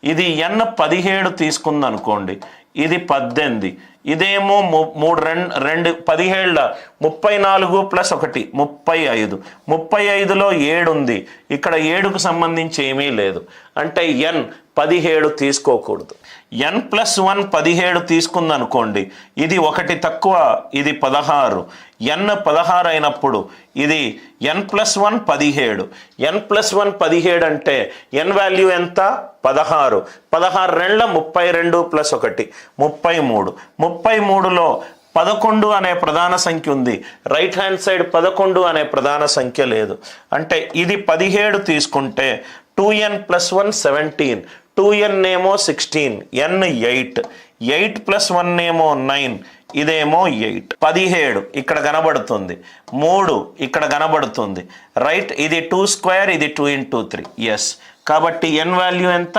ఇది n 17 తీసుకుందనుకోండి, ఇది 18, ఇదేమో 3 17 34 ప్లస్ 1 35, 35లో 7 ఉంది, ఇక్కడ 7కు సంబంధించి ఏమీ లేదు, అంటే n 17 తీసుకోకూడదు. n+1 17 తీసుకుందనుకోండి, ఇది 1 తక్కువ, ఇది 16, n 16 అయినప్పుడు ఇది n+1 17, n+1 17 అంటే n వాల్యూ ఎంత 16, 16 32 ప్లస్ 1 33, 33లో 11 అనే ప్రధాన సంఖ్య ఉంది, రైట్ హ్యాండ్ సైడ్ 11 అనే ప్రధాన సంఖ్య లేదు, అంటే ఇది 17 తీసుకుంటే 2n+1 17, 2n ఏమో 16, n 8, 8+1 ఏమో 9, ఇదేమో 8, 17 ఇక్కడ కనబడుతుంది, 3 ఇక్కడ కనబడుతుంది, రైట్, ఇది 2 స్క్వేర్, ఇది 2 × 3, ఎస్, కాబట్టి n వాల్యూ ఎంత